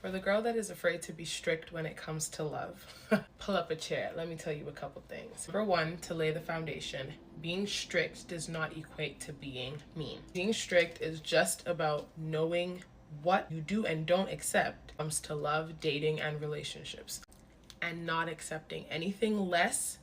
For the girl that is afraid to be strict when it comes to love, pull up a chair. Let me tell you a couple things. Number one, to lay the foundation, being strict does not equate to being mean. Being strict is just about knowing what you do and don't accept when it comes to love, dating, and relationships, and not accepting anything less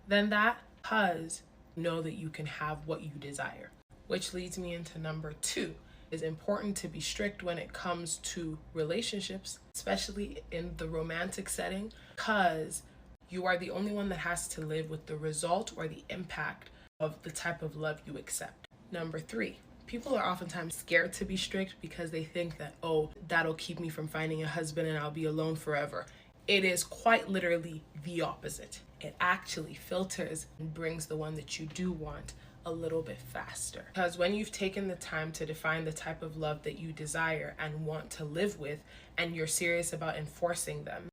than that, because you know that you can have what you desire. Which leads me into number two. It's important to be strict when it comes to relationships, especially in the romantic setting, because you are the only one that has to live with the result or the impact of the type of love you accept. Number three, people are oftentimes scared to be strict because they think that, oh, that'll keep me from finding a husband and I'll be alone forever. It is quite literally the opposite. It actually filters and brings the one that you do want a little bit faster. Because when you've taken the time to define the type of love that you desire and want to live with, and you're serious about enforcing them,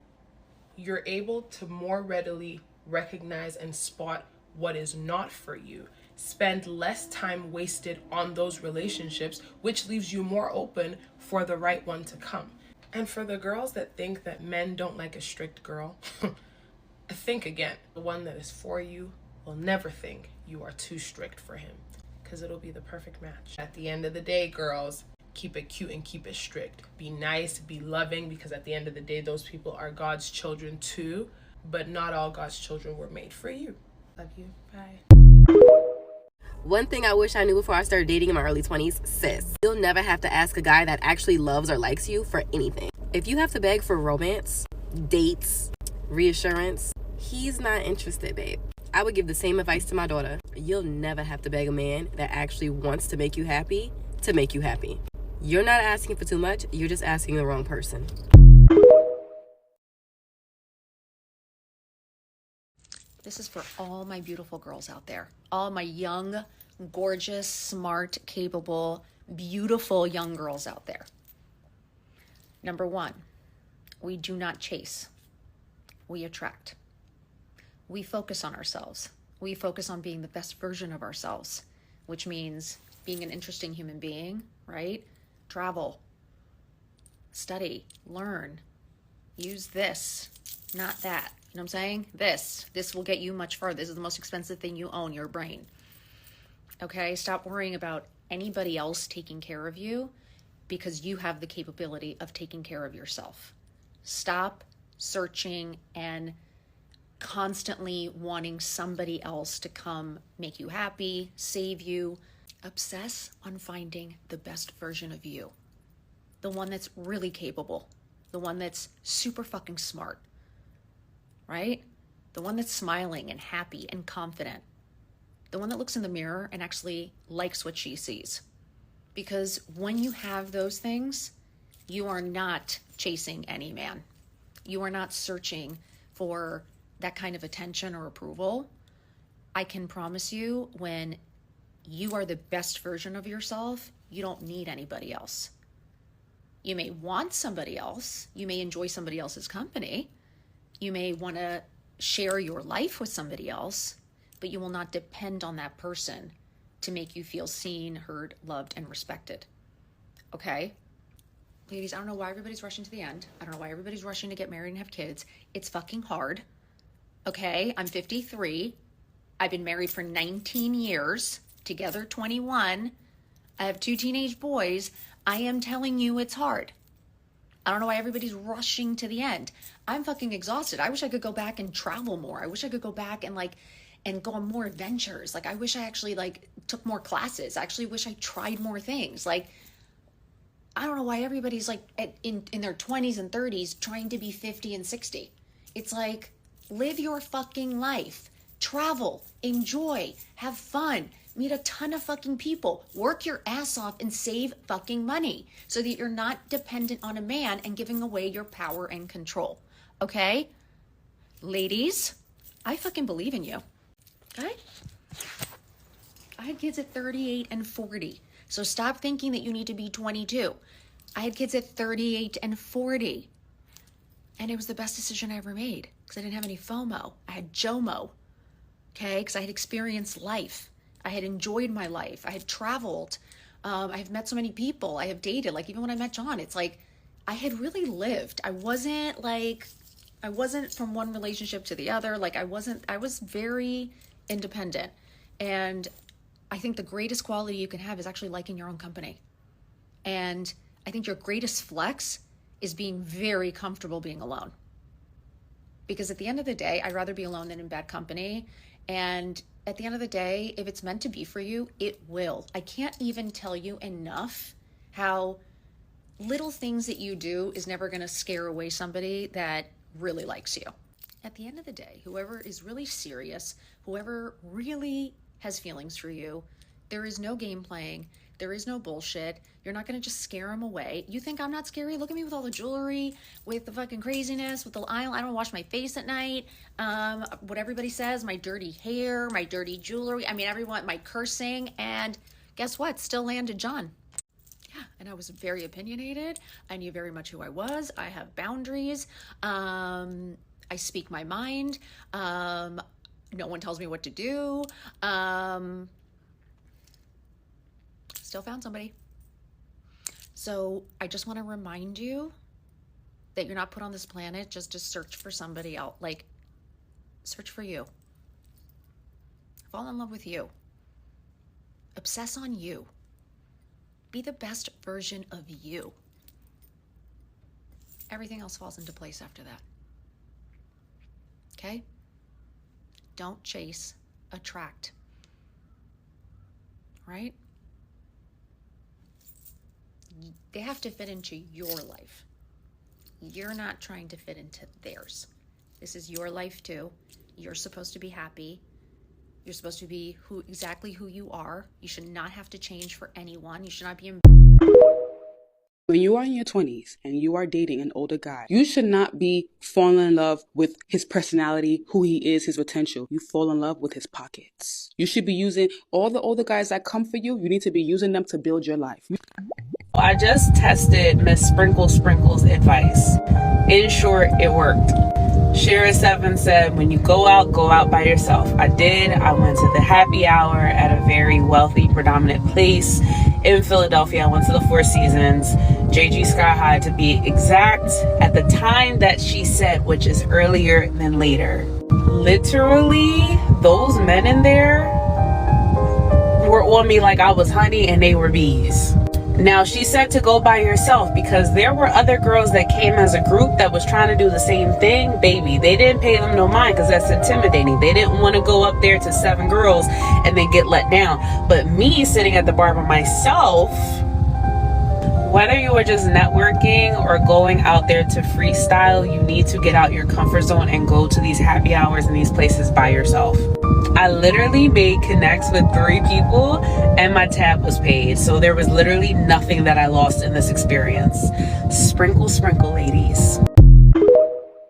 you're able to more readily recognize and spot what is not for you, spend less time wasted on those relationships, which leaves you more open for the right one to come. And for the girls that think that men don't like a strict girl, think again. The one that is for you will never think you are too strict for him, because it'll be the perfect match. At the end of the day, girls, keep it cute and keep it strict. Be nice, be loving, because at the end of the day, those people are God's children too, but not all God's children were made for you. Love you. Bye. One thing I wish I knew before I started dating in my early 20s, sis. You'll never have to ask a guy that actually loves or likes you for anything. If you have to beg for romance, dates, reassurance, he's not interested, babe. I would give the same advice to my daughter. You'll never have to beg a man that actually wants to make you happy to make you happy. You're not asking for too much. You're just asking the wrong person. This is for all my beautiful girls out there. All my young, gorgeous, smart, capable, beautiful young girls out there. Number one, we do not chase. We attract. We focus on ourselves. We focus on being the best version of ourselves, which means being an interesting human being, right? Travel, study, learn, use this, not that. You know what I'm saying? This will get you much further. This is the most expensive thing you own, your brain. Okay? Stop worrying about anybody else taking care of you because you have the capability of taking care of yourself. Stop searching and constantly wanting somebody else to come make you happy, save you. Obsess on finding the best version of you. The one that's really capable. The one that's super fucking smart. Right? The one that's smiling and happy and confident. The one that looks in the mirror and actually likes what she sees. Because when you have those things, you are not chasing any man. You are not searching for that kind of attention or approval. I can promise you, when you are the best version of yourself, you don't need anybody else. You may want somebody else. You may enjoy somebody else's company. You may want to share your life with somebody else, but you will not depend on that person to make you feel seen, heard, loved, and respected. Okay? Ladies, I don't know why everybody's rushing to the end. I don't know why everybody's rushing to get married and have kids. It's fucking hard. Okay? I'm 53. I've been married for 19 years, together 21. I have 2 teenage boys. I am telling you it's hard. I don't know why everybody's rushing to the end. I'm fucking exhausted. I wish I could go back and travel more. I wish I could go back and go on more adventures. I wish I actually took more classes. I actually wish I tried more things. I don't know why everybody's in their 20s and 30s trying to be 50 and 60. It's live your fucking life. Travel, enjoy, have fun, meet a ton of fucking people, work your ass off and save fucking money so that you're not dependent on a man and giving away your power and control. Okay? Ladies, I fucking believe in you. Okay? I had kids at 38 and 40. So stop thinking that you need to be 22. I had kids at 38 and 40. And it was the best decision I ever made because I didn't have any FOMO. I had JOMO. Okay? Because I had experienced life. I had enjoyed my life. I had traveled. I have met so many people. I have dated. Even when I met John, it's I had really lived. I wasn't from one relationship to the other. Like I was very independent. And I think the greatest quality you can have is actually liking your own company. And I think your greatest flex is being very comfortable being alone. Because at the end of the day, I'd rather be alone than in bad company. And at the end of the day, if it's meant to be for you, it will. I can't even tell you enough how little things that you do is never going to scare away somebody that really likes you. At the end of the day, whoever is really serious, whoever really has feelings for you, there is no game playing. There is no bullshit. You're not going to just scare them away. You think I'm not scary? Look at me with all the jewelry, with the fucking craziness, with the I don't wash my face at night. What everybody says, my dirty hair, my dirty jewelry. I mean, everyone, my cursing. And guess what? Still landed John. Yeah, and I was very opinionated. I knew very much who I was. I have boundaries. I speak my mind. No one tells me what to do. Still found somebody. So I just want to remind you that you're not put on this planet just to search for somebody else. Like, search for you. Fall in love with you. Obsess on you. Be the best version of you. Everything else falls into place after that. Okay? Don't chase, attract. Right? They have to fit into your life. You're not trying to fit into theirs. This is your life too. You're supposed to be happy. You're supposed to be exactly who you are. You should not have to change for anyone. You should not be When you are in your 20s and you are dating an older guy, you should not be falling in love with his personality, who he is, his potential. You fall in love with his pockets. You should be using all the older guys that come for you. You need to be using them to build your life. I just tested Miss Sprinkle's advice. In short, it worked. Shira7 said, when you go out by yourself. I did. I went to the happy hour at a very wealthy, predominant place in Philadelphia. I went to the Four Seasons, JG Sky High to be exact, at the time that she said, which is earlier than later. Literally, those men in there were on me like I was honey and they were bees. Now, she said to go by yourself because there were other girls that came as a group that was trying to do the same thing. Baby, they didn't pay them no mind because that's intimidating. They didn't want to go up there to 7 girls and then get let down. But me sitting at the bar by myself, whether you are just networking or going out there to freestyle, you need to get out your comfort zone and go to these happy hours and these places by yourself. I literally made connects with 3 people and my tab was paid. So there was literally nothing that I lost in this experience. Sprinkle, ladies.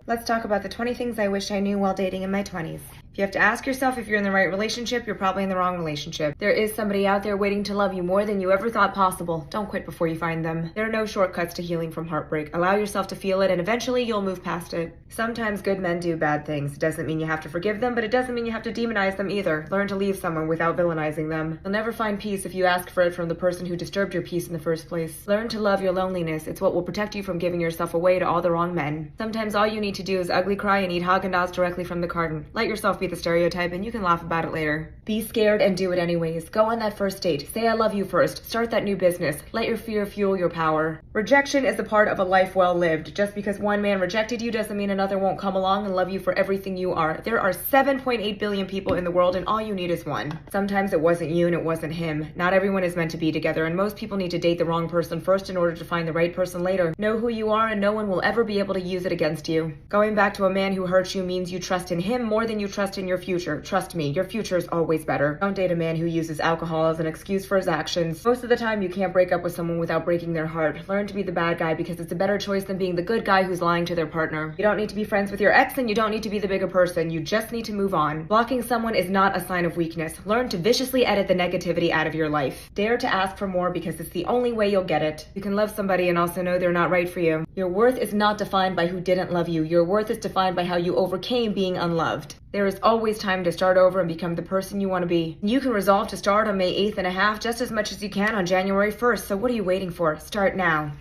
Let's talk about the 20 things I wish I knew while dating in my 20s. If you have to ask yourself if you're in the right relationship, you're probably in the wrong relationship. There is somebody out there waiting to love you more than you ever thought possible. Don't quit before you find them. There are no shortcuts to healing from heartbreak. Allow yourself to feel it and eventually you'll move past it. Sometimes good men do bad things. It doesn't mean you have to forgive them, but it doesn't mean you have to demonize them either. Learn to leave someone without villainizing them. You'll never find peace if you ask for it from the person who disturbed your peace in the first place. Learn to love your loneliness. It's what will protect you from giving yourself away to all the wrong men. Sometimes all you need to do is ugly cry and eat Haagen-Dazs directly from the carton. Let yourself be the stereotype and you can laugh about it later. Be scared and do it anyways. Go on that first date. Say I love you first. Start that new business. Let your fear fuel your power. Rejection is a part of a life well lived. Just because one man rejected you doesn't mean another won't come along and love you for everything you are. There are 7.8 billion people in the world and all you need is one. Sometimes it wasn't you and it wasn't him. Not everyone is meant to be together and most people need to date the wrong person first in order to find the right person later. Know who you are and no one will ever be able to use it against you. Going back to a man who hurt you means you trust in him more than you trust in your future. Trust me, your future is always better. Don't date a man who uses alcohol as an excuse for his actions. Most of the time, you can't break up with someone without breaking their heart. Learn to be the bad guy because it's a better choice than being the good guy who's lying to their partner. You don't need to be friends with your ex and you don't need to be the bigger person. You just need to move on. Blocking someone is not a sign of weakness. Learn to viciously edit the negativity out of your life. Dare to ask for more because it's the only way you'll get it. You can love somebody and also know they're not right for you. Your worth is not defined by who didn't love you. Your worth is defined by how you overcame being unloved. There is always time to start over and become the person you want to be. You can resolve to start on May 8th and a half just as much as you can on January 1st. So what are you waiting for? Start now.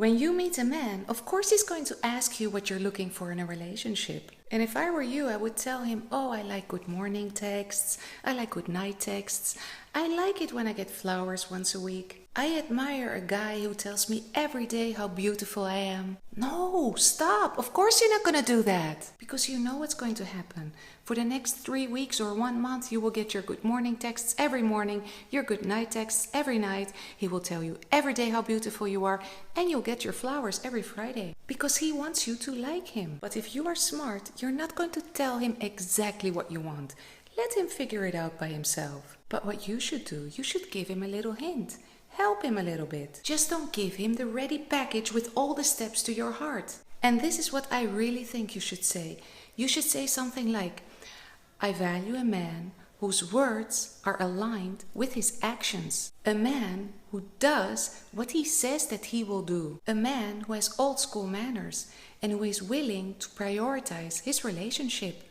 When you meet a man, of course he's going to ask you what you're looking for in a relationship. And if I were you, I would tell him, oh, I like good morning texts. I like good night texts. I like it when I get flowers once a week. I admire a guy who tells me every day how beautiful I am. No, stop. Of course you're not going to do that. Because you know what's going to happen. For the next 3 weeks or 1 month, you will get your good morning texts every morning, your good night texts every night. He will tell you every day how beautiful you are, and you'll get your flowers every Friday. Because he wants you to like him. But if you are smart, you're not going to tell him exactly what you want. Let him figure it out by himself. But what you should do, you should give him a little hint. Help him a little bit. Just don't give him the ready package with all the steps to your heart. And this is what I really think you should say. You should say something like, I value a man whose words are aligned with his actions. A man who does what he says that he will do. A man who has old school manners and who is willing to prioritize his relationship.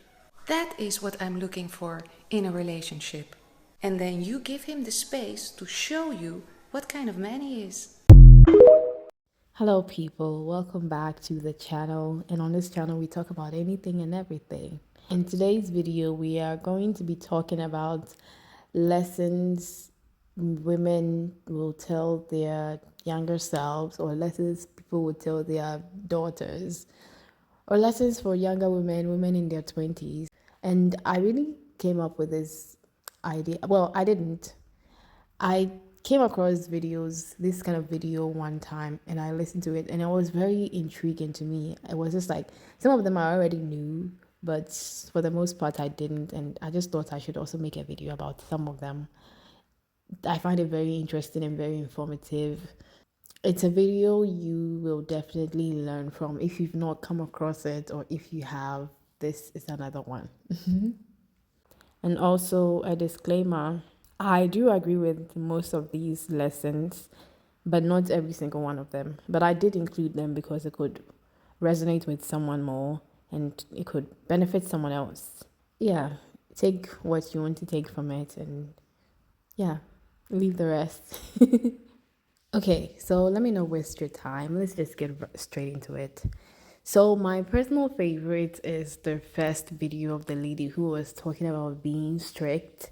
That is what I'm looking for in a relationship. And then you give him the space to show you what kind of man he is. Hello people, welcome back to the channel, and on this channel we talk about anything and everything. In today's video we are going to be talking about lessons women will tell their younger selves, or lessons people will tell their daughters, or lessons for younger women in their 20s. And I really came up with this idea. Well, I came across this kind of video one time, and I listened to it, and it was very intriguing to me. It was just like, some of them I already knew, but for the most part I didn't, and I just thought I should also make a video about some of them. I find it very interesting and very informative. It's a video you will definitely learn from. If you've not come across it, or if you have, this is another one. And also a disclaimer, I do agree with most of these lessons, but not every single one of them. But I did include them because it could resonate with someone more and it could benefit someone else. Yeah, take what you want to take from it, and yeah, leave the rest. Okay, so let me not waste your time. Let's just get straight into it. So my personal favorite is the first video of the lady who was talking about being strict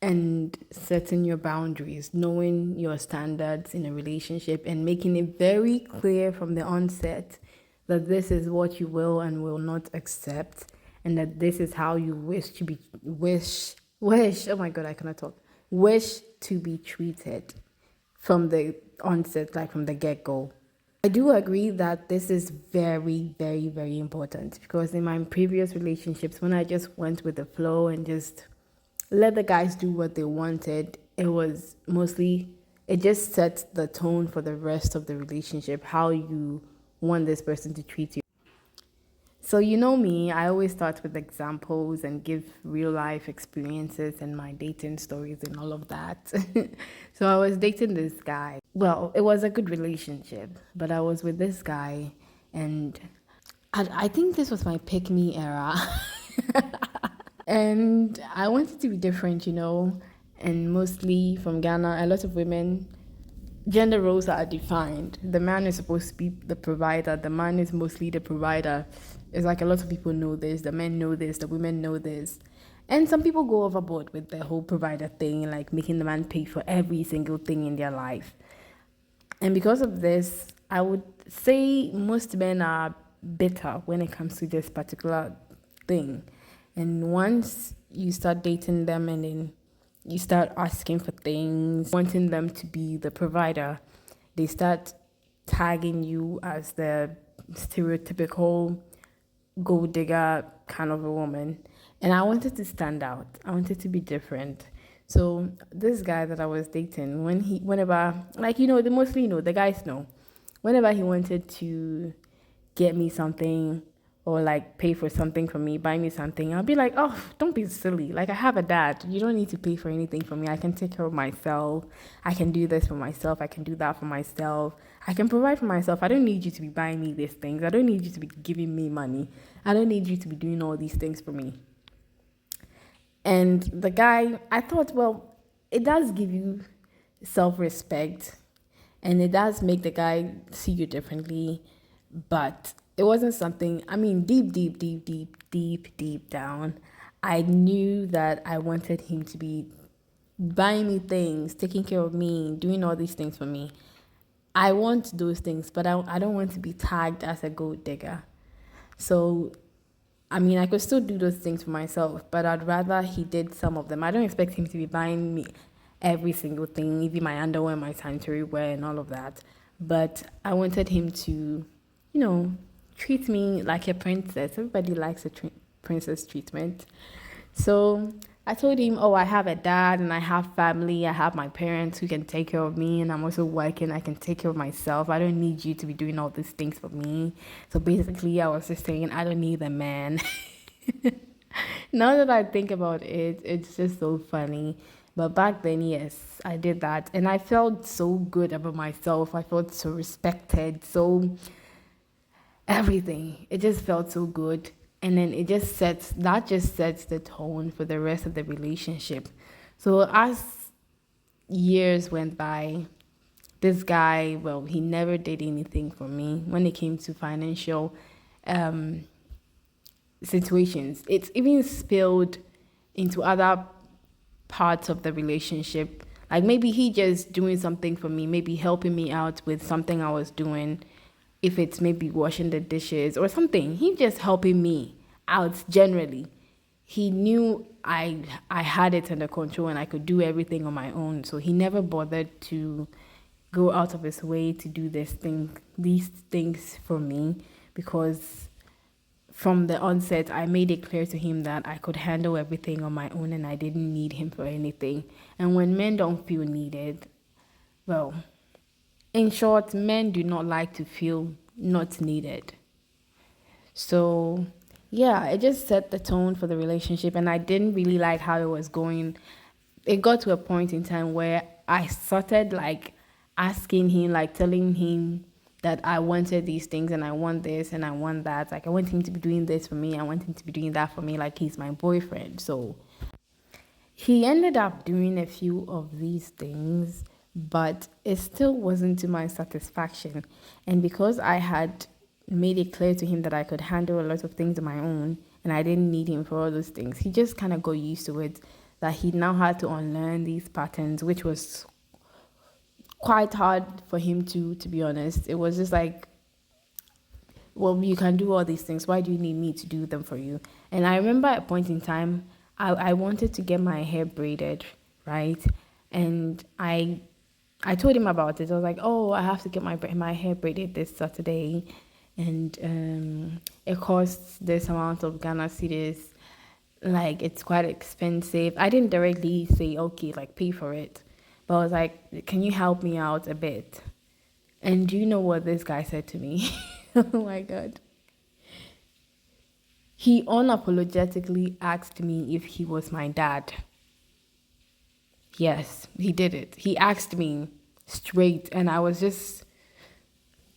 and setting your boundaries, knowing your standards in a relationship, and making it very clear from the onset that this is what you will and will not accept, and that this is how you wish to be treated from the onset, like from the get-go. I do agree that this is very, very, very important, because in my previous relationships, when I just went with the flow and just let the guys do what they wanted, it just sets the tone for the rest of the relationship, how you want this person to treat you. So you know me, I always start with examples and give real life experiences and my dating stories and all of that. So I was dating this guy. Well, it was a good relationship, but I was with this guy, and I think this was my pick-me era. And I wanted to be different, and mostly from Ghana, a lot of women, gender roles are defined. The man is supposed to be the provider. The man is mostly the provider. It's like a lot of people know this. The men know this. The women know this. And some people go overboard with the whole provider thing, like making the man pay for every single thing in their life. And because of this, I would say most men are bitter when it comes to this particular thing. And once you start dating them and then you start asking for things, wanting them to be the provider, they start tagging you as the stereotypical gold digger kind of a woman. And I wanted to stand out. I wanted to be different. So this guy that I was dating, the guys know, whenever he wanted to get me something, or like pay for something for me, buy me something, I'll be like, oh, don't be silly. Like, I have a dad. You don't need to pay for anything for me. I can take care of myself. I can do this for myself. I can do that for myself. I can provide for myself. I don't need you to be buying me these things. I don't need you to be giving me money. I don't need you to be doing all these things for me. And the guy, I thought, well, it does give you self-respect. and it does make the guy see you differently. But it wasn't something, I mean, deep down, I knew that I wanted him to be buying me things, taking care of me, doing all these things for me. I want those things, but I don't want to be tagged as a gold digger. So, I mean, I could still do those things for myself, but I'd rather he did some of them. I don't expect him to be buying me every single thing, even my underwear, my sanitary wear, and all of that. But I wanted him to, treat me like a princess. Everybody likes a princess treatment. So I told him, oh, I have a dad and I have family. I have my parents who can take care of me, and I'm also working. I can take care of myself. I don't need you to be doing all these things for me. So basically, I was just saying, I don't need a man. Now that I think about it, it's just so funny. But back then, yes, I did that. And I felt so good about myself. I felt so respected. So everything. It just felt so good. And then just sets the tone for the rest of the relationship. So as years went by, this guy, well, he never did anything for me when it came to financial situations. It's even spilled into other parts of the relationship. Like maybe he just doing something for me, maybe helping me out with something I was doing. If it's maybe washing the dishes or something, he just helping me out generally. He knew I had it under control and I could do everything on my own. So he never bothered to go out of his way to do these things for me, because from the onset, I made it clear to him that I could handle everything on my own and I didn't need him for anything. And when men don't feel needed, well, in short, men do not like to feel not needed. So, yeah, it just set the tone for the relationship, and I didn't really like how it was going. It got to a point in time where I started asking him, telling him that I wanted these things and I want this and I want that. I want him to be doing this for me. I want him to be doing that for me, like he's my boyfriend. So he ended up doing a few of these things, but it still wasn't to my satisfaction. And because I had made it clear to him that I could handle a lot of things on my own and I didn't need him for all those things, he just kind of got used to it, that he now had to unlearn these patterns, which was quite hard for him to be honest. It was just like, well, you can do all these things. Why do you need me to do them for you? And I remember at a point in time, I wanted to get my hair braided, right? And I told him about it. I was like, oh, I have to get my hair braided this Saturday. And it costs this amount of Ghana cedis. It's quite expensive. I didn't directly say, okay, pay for it. But I was like, can you help me out a bit? And do you know what this guy said to me? Oh my God. He unapologetically asked me if he was my dad. Yes, he did it. He asked me straight, and I was just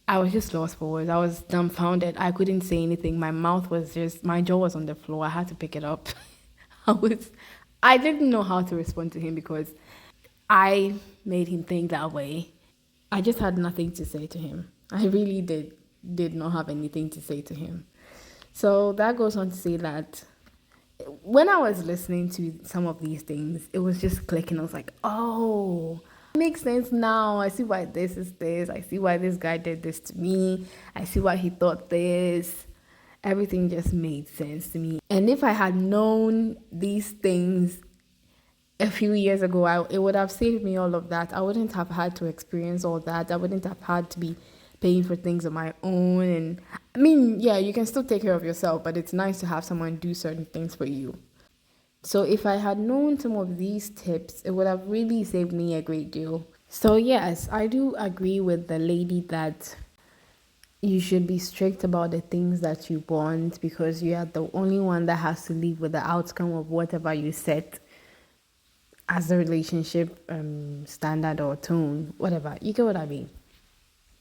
lost for words. I was dumbfounded. I couldn't say anything. My jaw was on the floor. I had to pick it up. I didn't know how to respond to him because I made him think that way. I just had nothing to say to him. I really did not have anything to say to him. So that goes on to say that when I was listening to some of these things, it was just clicking. I was like, oh, it makes sense now. I see why this is this. I see why this guy did this to me. I see why he thought this. Everything just made sense to me. And if I had known these things a few years ago, it would have saved me all of that. I wouldn't have had to experience all that. I wouldn't have had to be paying for things on my own. And I mean, yeah, you can still take care of yourself, but it's nice to have someone do certain things for you. So if I had known some of these tips, it would have really saved me a great deal. So yes, I do agree with the lady that you should be strict about the things that you want, because you are the only one that has to live with the outcome of whatever you set as the relationship standard or tone, whatever. You get what I mean?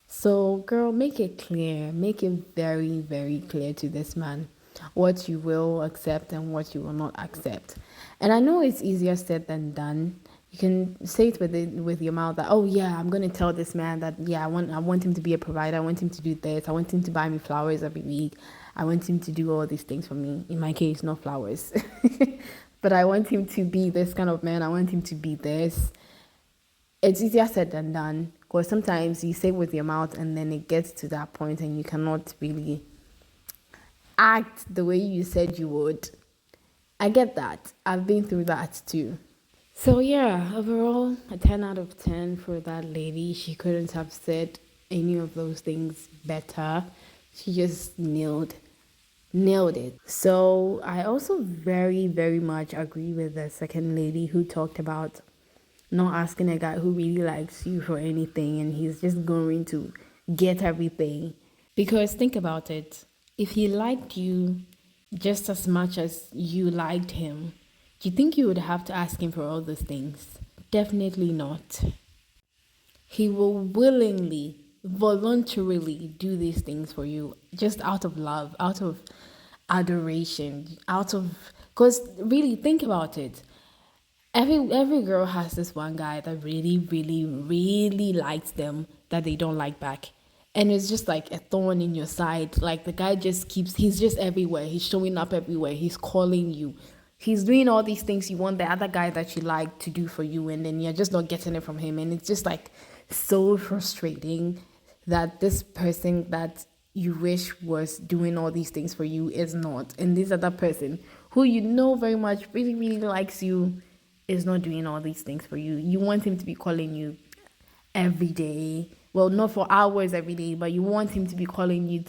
So, girl, make it clear. Make it very, very clear to this man what you will accept and what you will not accept. And I know it's easier said than done, You can say it with your mouth that, oh yeah, I'm gonna tell this man that, yeah, I want him to be a provider. I want him to do this. I want him to buy me flowers every week. I want him to do all these things for me. In my case, not flowers, but I want him to be this kind of man. I want him to be this. It's easier said than done, because sometimes you say with your mouth and then it gets to that point and you cannot really act the way you said you would. I get that. I've been through that too. So yeah, overall, a 10 out of 10 for that lady. She couldn't have said any of those things better. She just nailed it. So I also very, very much agree with the second lady who talked about not asking a guy who really likes you for anything and he's just going to get everything. Because think about it. If he liked you just as much as you liked him, do you think you would have to ask him for all those things? Definitely not. He will willingly, voluntarily do these things for you just out of love, out of adoration, because really think about it. Every girl has this one guy that really, really, really likes them that they don't like back. And it's just like a thorn in your side. Like the guy he's just everywhere. He's showing up everywhere. He's calling you. He's doing all these things you want the other guy that you like to do for you, and then you're just not getting it from him. And it's just like so frustrating that this person that you wish was doing all these things for you is not. And this other person who you know very much really, really likes you is not doing all these things for you. You want him to be calling you every day. Well, not for hours every day, but you want him to be calling you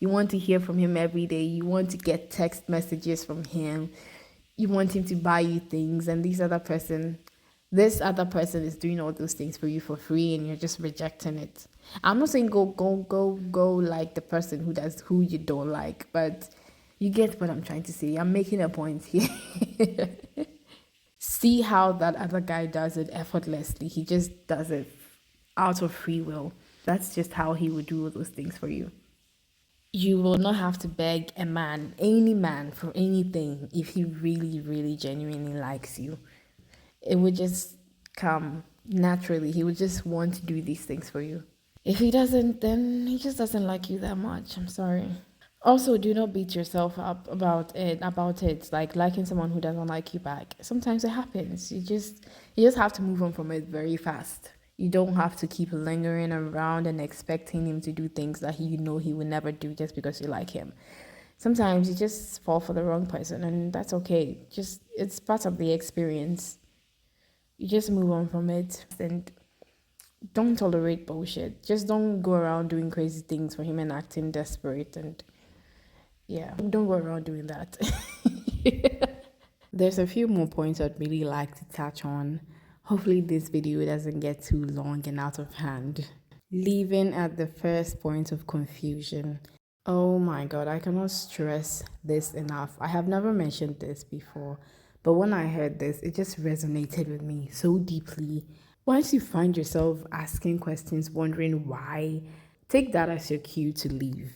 you want to hear from him every day. You want to get text messages from him. You want him to buy you things, and this other person is doing all those things for you for free, and you're just rejecting it. I'm not saying go like the person who you don't like, but you get what I'm trying to say. I'm making a point here. See how that other guy does it effortlessly. He just does it out of free will. That's just how he would do all those things for you. You will not have to beg any man for anything if he really, really genuinely likes you. It would just come naturally. He would just want to do these things for you. If he doesn't, then he just doesn't like you that much. I'm sorry. Also, do not beat yourself up about it, like liking someone who doesn't like you back. Sometimes it happens. You just have to move on from it very fast. You don't have to keep lingering around and expecting him to do things that he would never do just because you like him. Sometimes you just fall for the wrong person, and that's okay. It's part of the experience. You just move on from it and don't tolerate bullshit. Just don't go around doing crazy things for him and acting desperate, and yeah, don't go around doing that. There's a few more points I'd really like to touch on. Hopefully this video doesn't get too long and out of hand. Leaving at the first point of confusion. Oh my god, I cannot stress this enough. I have never mentioned this before, but when I heard this, it just resonated with me so deeply. Once you find yourself asking questions, wondering why, take that as your cue to leave.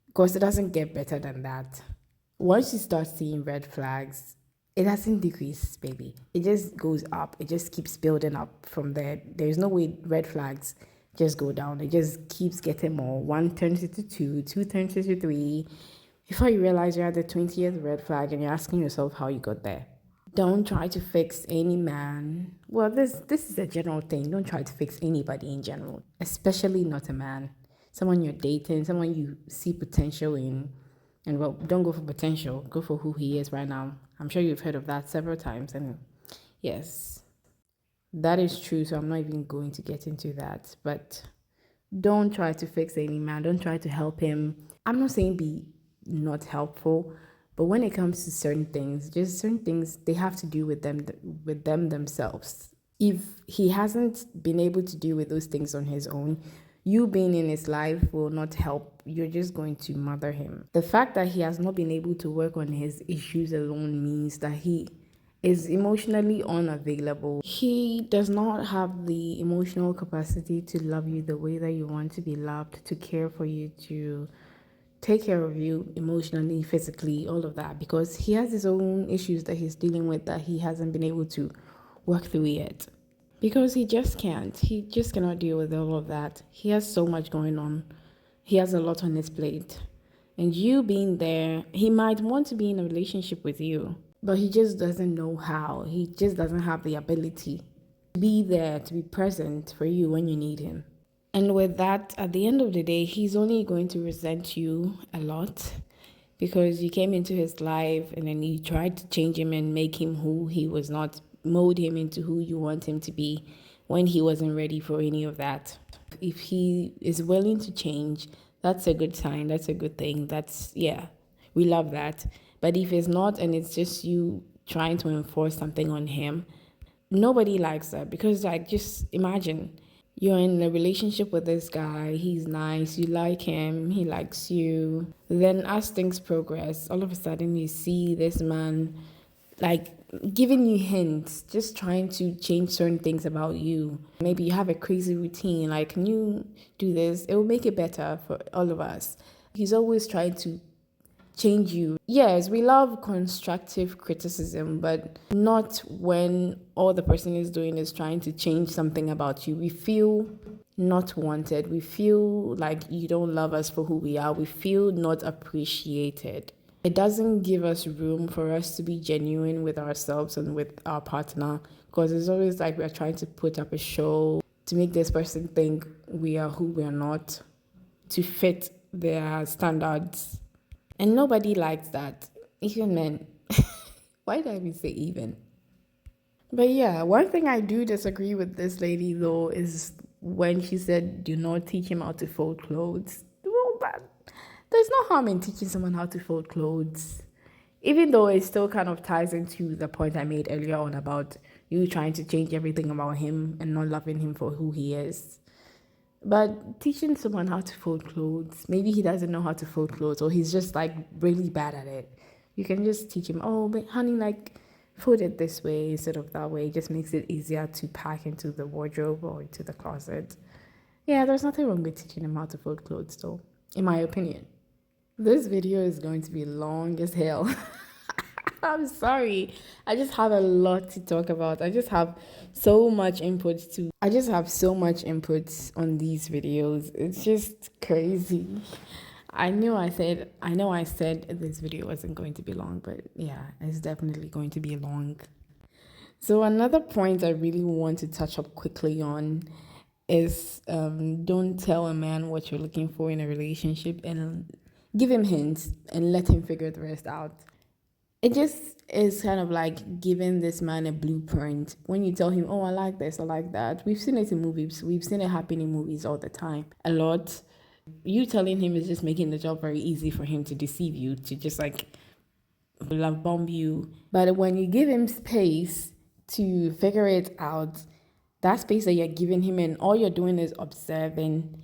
Because it doesn't get better than that. Once you start seeing red flags, it doesn't decrease, baby. It just goes up. It just keeps building up from there. There's no way red flags just go down. It just keeps getting more. 1 turns into 2, 2 turns into 3. Before you realize you're at the 20th red flag and you're asking yourself how you got there. Don't try to fix any man. Well, this is a general thing. Don't try to fix anybody in general, especially not a man. Someone you're dating, someone you see potential in. And well, don't go for potential. Go for who he is right now. I'm sure you've heard of that several times. And yes, that is true. So I'm not even going to get into that. But don't try to fix any man. Don't try to help him. I'm not saying be not helpful. But when it comes to certain things, they have to do with them themselves. If he hasn't been able to deal with those things on his own, you being in his life will not help. You're just going to mother him. The fact that he has not been able to work on his issues alone means that he is emotionally unavailable. He does not have the emotional capacity to love you the way that you want to be loved, to care for you, to take care of you emotionally, physically, all of that, because he has his own issues that he's dealing with that he hasn't been able to work through it. Because he just can't. He just cannot deal with all of that. He has so much going on. He has a lot on his plate. And you being there, he might want to be in a relationship with you, but he just doesn't know how. He just doesn't have the ability to be there, to be present for you when you need him. And with that, at the end of the day, he's only going to resent you a lot because you came into his life and then you tried to change him and make him who he was not, mold him into who you want him to be when he wasn't ready for any of that. If he is willing to change, that's a good sign. That's a good thing. Yeah, we love that. But if it's not and it's just you trying to enforce something on him, nobody likes that. Because like, just imagine you're in a relationship with this guy, he's nice, you like him, he likes you. Then as things progress, all of a sudden you see this man like giving you hints, just trying to change certain things about you. Maybe you have a crazy routine, like, can you do this? It will make it better for all of us. He's always trying to change you. Yes, we love constructive criticism, but not when all the person is doing is trying to change something about you. We feel not wanted. We feel like you don't love us for who we are. We feel not appreciated. It doesn't give us room for us to be genuine with ourselves and with our partner, because it's always like we're trying to put up a show to make this person think we are who we are not, to fit their standards. And nobody likes that, even men. Why did I even say even? But yeah, one thing I do disagree with this lady though is when she said, do not teach him how to fold clothes. Well, there's no harm in teaching someone how to fold clothes, even though it still kind of ties into the point I made earlier on about you trying to change everything about him and not loving him for who he is. But teaching someone how to fold clothes, maybe he doesn't know how to fold clothes or he's just like really bad at it. You can just teach him, oh, but honey, like fold it this way instead of that way. It just makes it easier to pack into the wardrobe or into the closet. Yeah, there's nothing wrong with teaching him how to fold clothes though, in my opinion. This video is going to be long as hell. I'm sorry. I just have a lot to talk about. I just have so much input on these videos. It's just crazy. I know I said this video wasn't going to be long, but yeah, it's definitely going to be long. So another point I really want to touch up quickly on is don't tell a man what you're looking for in a relationship and give him hints and let him figure the rest out. It just is kind of like giving this man a blueprint. When you tell him, oh, I like this, I like that. We've seen it in movies. We've seen it happen in movies all the time. A lot. You telling him is just making the job very easy for him to deceive you, to just like love bomb you. But when you give him space to figure it out, that space that you're giving him and all you're doing is observing,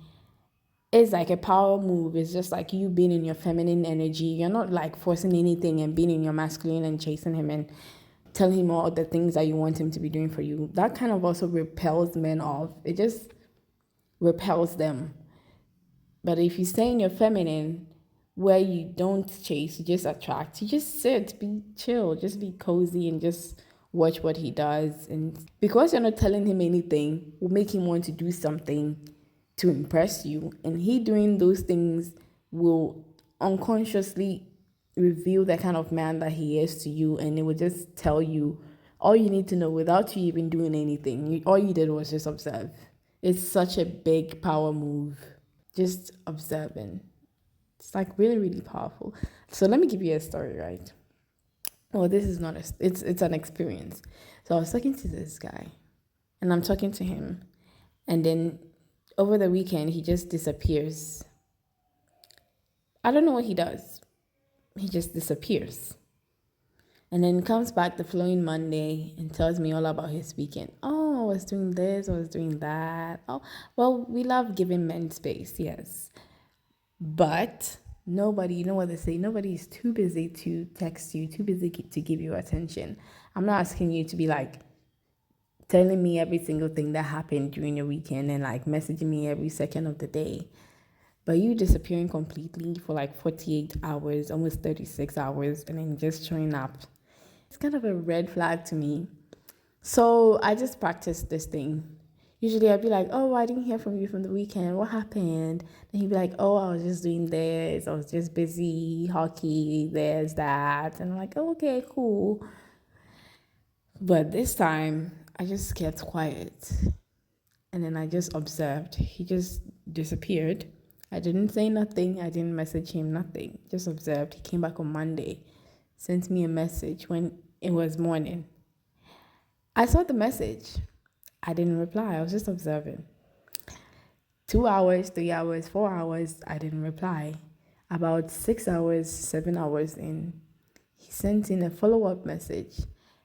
it's like a power move. It's just like you being in your feminine energy. You're not like forcing anything and being in your masculine and chasing him and telling him all the things that you want him to be doing for you. That kind of also repels men off. It just repels them. But if you stay in your feminine, where you don't chase, you just attract, you just sit, be chill, just be cozy and just watch what he does. And because you're not telling him anything, will make him want to do something to impress you, and he doing those things will unconsciously reveal the kind of man that he is to you, and it will just tell you all you need to know without you even doing anything. All you did was just observe. It's such a big power move, just observing. It's like really, really powerful. So let me give you a story, right? Well, this is not it's an experience. So I was talking to this guy, and I'm talking to him, and then over the weekend, he just disappears. I don't know what he does. He just disappears. And then comes back the following Monday and tells me all about his weekend. Oh, I was doing this, I was doing that. Oh, well, we love giving men space, yes. But nobody, you know what they say, nobody is too busy to text you, too busy to give you attention. I'm not asking you to be like, telling me every single thing that happened during the weekend and like messaging me every second of the day. But you disappearing completely for like 48 hours, almost 36 hours, and then just showing up. It's kind of a red flag to me. So I just practiced this thing. Usually I'd be like, oh, I didn't hear from you from the weekend. What happened? And he'd be like, oh, I was just doing this. I was just busy, hockey, this, that. And I'm like, oh, okay, cool. But this time I just kept quiet. And then I just observed. He just disappeared. I didn't say nothing. I didn't message him, nothing. Just observed. He came back on Monday, sent me a message when it was morning. I saw the message. I didn't reply. I was just observing. 2 hours, 3 hours, 4 hours, I didn't reply. About 6 hours, 7 hours in, he sent in a follow-up message.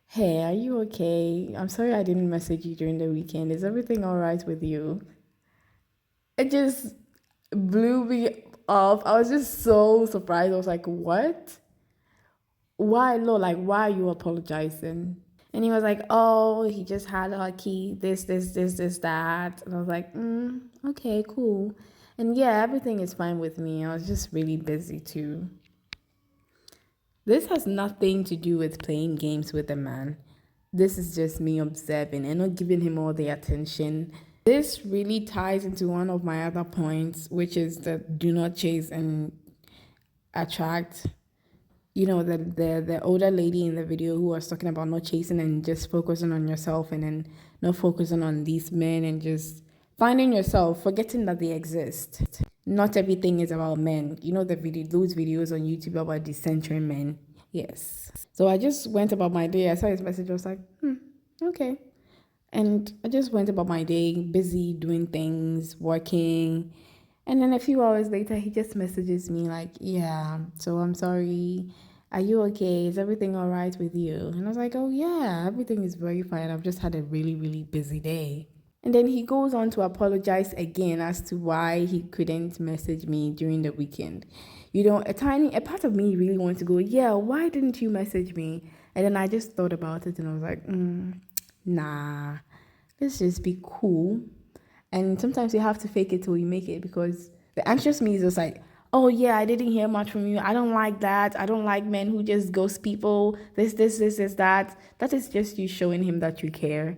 Hey, are you okay? I'm sorry I didn't message you during the weekend. Is everything all right with you? It just blew me off. I was just so surprised. I was like, what? Why, Lord? Like, why are you apologizing? And he was like, oh, he just had a key, this, that. And I was like, okay, cool. And yeah, everything is fine with me. I was just really busy too. This has nothing to do with playing games with a man. This is just me observing and not giving him all the attention. This really ties into one of my other points, which is that do not chase and attract. You know, the older lady in the video who was talking about not chasing and just focusing on yourself, and then not focusing on these men and just finding yourself, forgetting that they exist. Not everything is about men. You know, those videos on YouTube about decentering men. Yes. So I just went about my day. I saw his message. I was like, okay. And I just went about my day, busy doing things, working. And then a few hours later, he just messages me like, yeah, so I'm sorry. Are you okay? Is everything all right with you? And I was like, oh, yeah, everything is very fine. I've just had a really, really busy day. And then he goes on to apologize again as to why he couldn't message me during the weekend. You know, a part of me really wanted to go, yeah, why didn't you message me? And then I just thought about it and I was like, nah, let's just be cool. And sometimes you have to fake it till you make it, because the anxious me is just like, oh yeah, I didn't hear much from you. I don't like that. I don't like men who just ghost people. This, that. That is just you showing him that you care.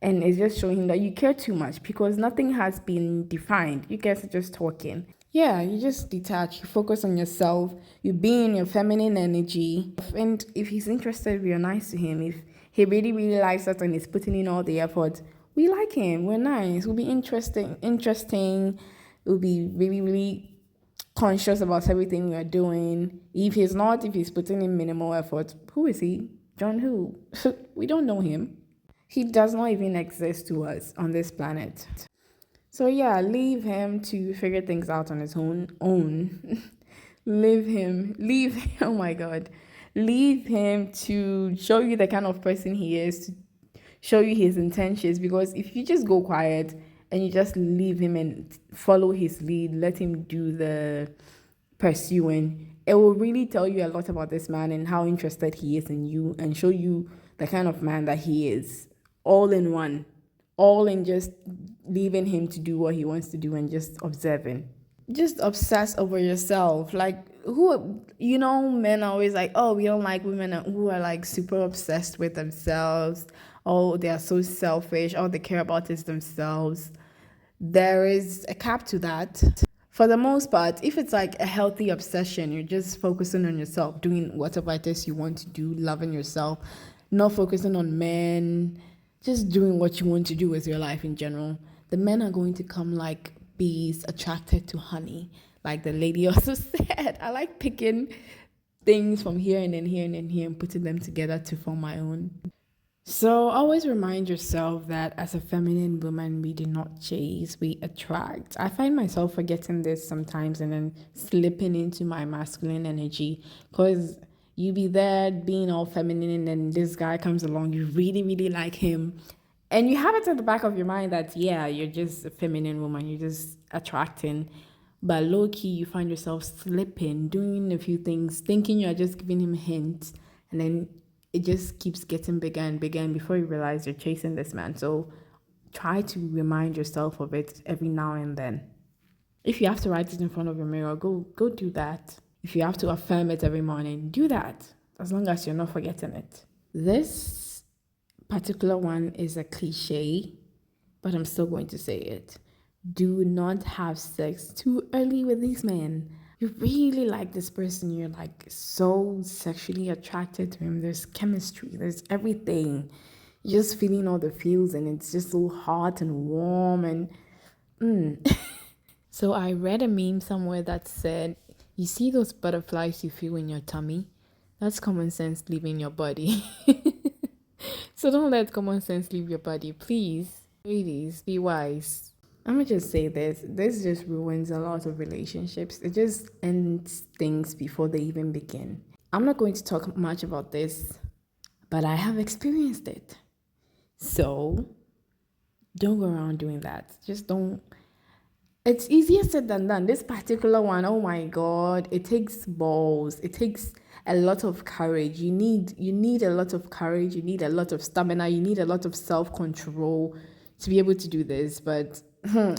And it's just showing him that you care too much, because nothing has been defined. You guys are just talking. Yeah, you just detach. You focus on yourself. You be in your feminine energy. And if he's interested, we are nice to him. If he really, really likes us and is putting in all the effort, we like him. We're nice. We'll be interesting. We'll be really, really conscious about everything we are doing. If he's putting in minimal effort, who is he? John who? We don't know him. He does not even exist to us on this planet. So yeah, leave him to figure things out on his own. Leave, oh my God. Leave him to show you the kind of person he is, to show you his intentions, because if you just go quiet and you just leave him and follow his lead, let him do the pursuing, it will really tell you a lot about this man and how interested he is in you, and show you the kind of man that he is. All in one. All in just leaving him to do what he wants to do and just observing. Just obsess over yourself. Like, men are always like, oh, we don't like women who are like super obsessed with themselves. Oh, they are so selfish. All they care about is themselves. There is a cap to that. For the most part, if it's like a healthy obsession, you're just focusing on yourself, doing whatever it is you want to do, loving yourself, not focusing on men, just doing what you want to do with your life in general. The men are going to come like bees attracted to honey. Like the lady also said, I like picking things from here and then here and then here and putting them together to form my own. So always remind yourself that as a feminine woman, we do not chase, we attract. I find myself forgetting this sometimes and then slipping into my masculine energy, because you be there being all feminine and then this guy comes along, you really, really like him. And you have it at the back of your mind that, yeah, you're just a feminine woman, you're just attracting. But low-key, you find yourself slipping, doing a few things, thinking you're just giving him hints. And then it just keeps getting bigger and bigger. And before you realize, you're chasing this man. So try to remind yourself of it every now and then. If you have to write it in front of your mirror, go do that. If you have to affirm it every morning, do that. As long as you're not forgetting it. This particular one is a cliche, but I'm still going to say it. Do not have sex too early with these men. You really like this person, you're like so sexually attracted to him. There's chemistry, there's everything. You're just feeling all the feels, and it's just so hot and warm and So I read a meme somewhere that said, you see those butterflies you feel in your tummy? That's common sense leaving your body. So don't let common sense leave your body, please. Ladies, be wise. I'm gonna just say this just ruins a lot of relationships. It just ends things before they even begin. I'm not going to talk much about this, but I have experienced it. So don't go around doing that. Just don't. It's easier said than done. This particular one, oh my God, it takes balls. It takes a lot of courage. You need a lot of courage. You need a lot of stamina. You need a lot of self-control to be able to do this. But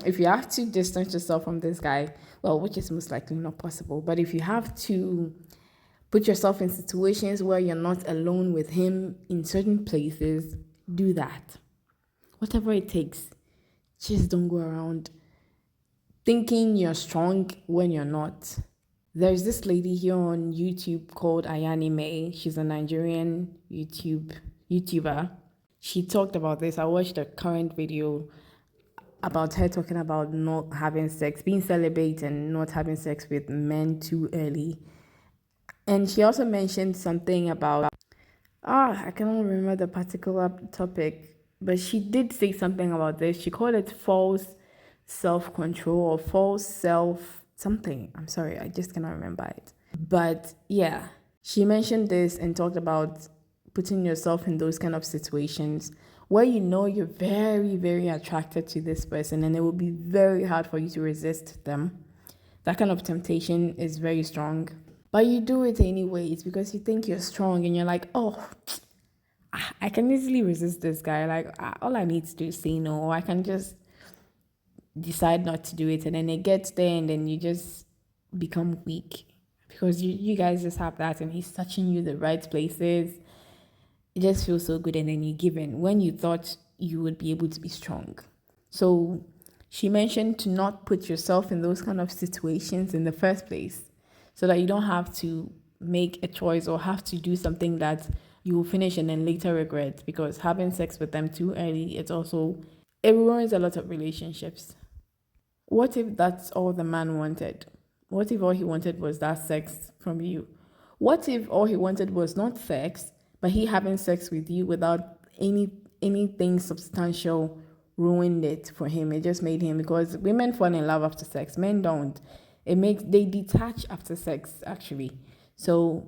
if you have to distance yourself from this guy, well, which is most likely not possible, but if you have to put yourself in situations where you're not alone with him in certain places, do that. Whatever it takes. Just don't go around thinking you're strong when you're not. There's this lady here on YouTube called Ayani May. She's a Nigerian YouTuber. She talked about this. I watched a current video about her talking about not having sex, being celibate and not having sex with men too early. And she also mentioned something about, I cannot remember the particular topic, but she did say something about this. She called it false self-control or false self something. I'm sorry, I just cannot remember it. But yeah, she mentioned this and talked about putting yourself in those kind of situations where you know you're very, very attracted to this person and it will be very hard for you to resist them. That kind of temptation is very strong. But you do it anyways because you think you're strong and you're like, oh, I can easily resist this guy. Like, all I need to do is say no, or I can just decide not to do it. And then it gets there and then you just become weak because you guys just have that and he's touching you the right places. It just feels so good and then you give in when you thought you would be able to be strong. So she mentioned to not put yourself in those kind of situations in the first place so that you don't have to make a choice or have to do something that you will finish and then later regret, because having sex with them too early, it ruins a lot of relationships. What if that's all the man wanted? What if all he wanted was that sex from you? What if all he wanted was not sex, but he having sex with you without anything substantial ruined it for him? It just made him, because women fall in love after sex, men don't. They detach after sex actually. So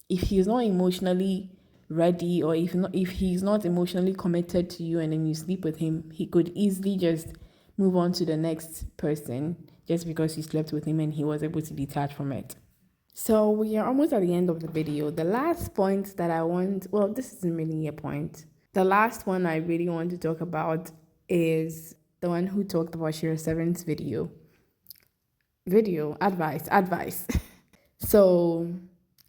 if he's not emotionally ready, or if he's not emotionally committed to you and then you sleep with him, he could easily just move on to the next person just because you slept with him and he was able to detach from it. So we are almost at the end of the video. The last point that I want, well, this isn't really a point. The last one I really want to talk about is the one who talked about Shira Seven's video advice. So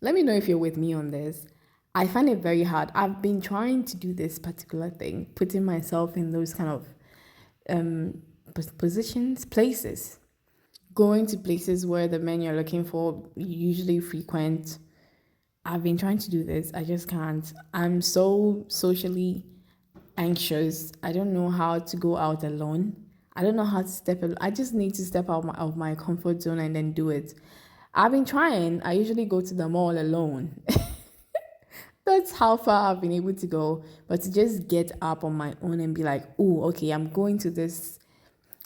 let me know if you're with me on this. I find it very hard. I've been trying to do this particular thing, putting myself in those kind of positions, places, going to places where the men you're looking for usually frequent. I've been trying to do this. I just can't. I'm so socially anxious. I don't know how to go out alone. I don't know how to I just need to step out of my comfort zone and then do it. I've been trying. I usually go to the mall alone. That's how far I've been able to go. But to just get up on my own and be like, oh, okay, I'm going to this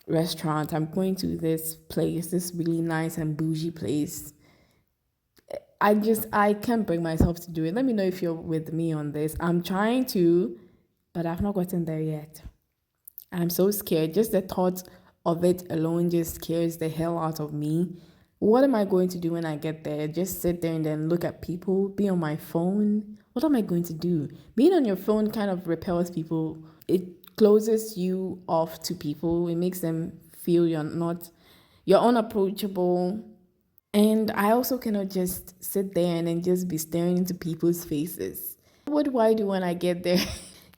restaurant. I'm going to this place, this really nice and bougie place. I can't bring myself to do it. Let me know if you're with me on this. I'm trying to, but I've not gotten there yet. I'm so scared. Just the thought of it alone just scares the hell out of me. What am I going to do when I get there? Just sit there and then look at people, be on my phone? What am I going to do? Being on your phone kind of repels people. It closes you off to people. It makes them feel you're unapproachable. And I also cannot just sit there and then just be staring into people's faces. What do I do when I get there?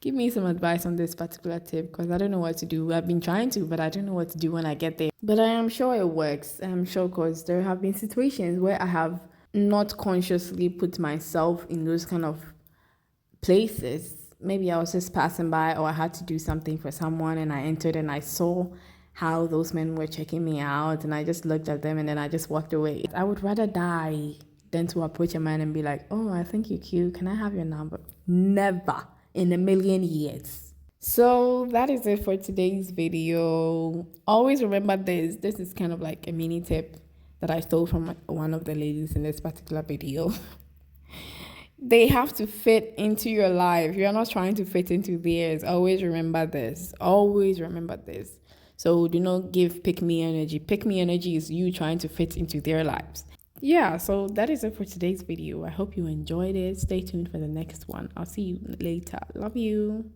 give me some advice on this particular tip, because I don't know what to do. I've been trying to, but I don't know what to do when I get there. But I am sure it works. I'm sure, because there have been situations where I have not consciously put myself in those kind of places. Maybe I was just passing by, or I had to do something for someone, and I entered and I saw how those men were checking me out, and I just looked at them and then I just walked away. I would rather die than to approach a man and be like, oh, I think you're cute, can I have your number? Never in a million years. So that is it for today's video. Always remember this. This is kind of like a mini tip that I stole from one of the ladies in this particular video. They have to fit into your life. You're not trying to fit into theirs. Always remember this. Always remember this. So do not give pick me energy. Pick me energy is you trying to fit into their lives. Yeah, so that is it for today's video. I hope you enjoyed it. Stay tuned for the next one. I'll see you later. Love you.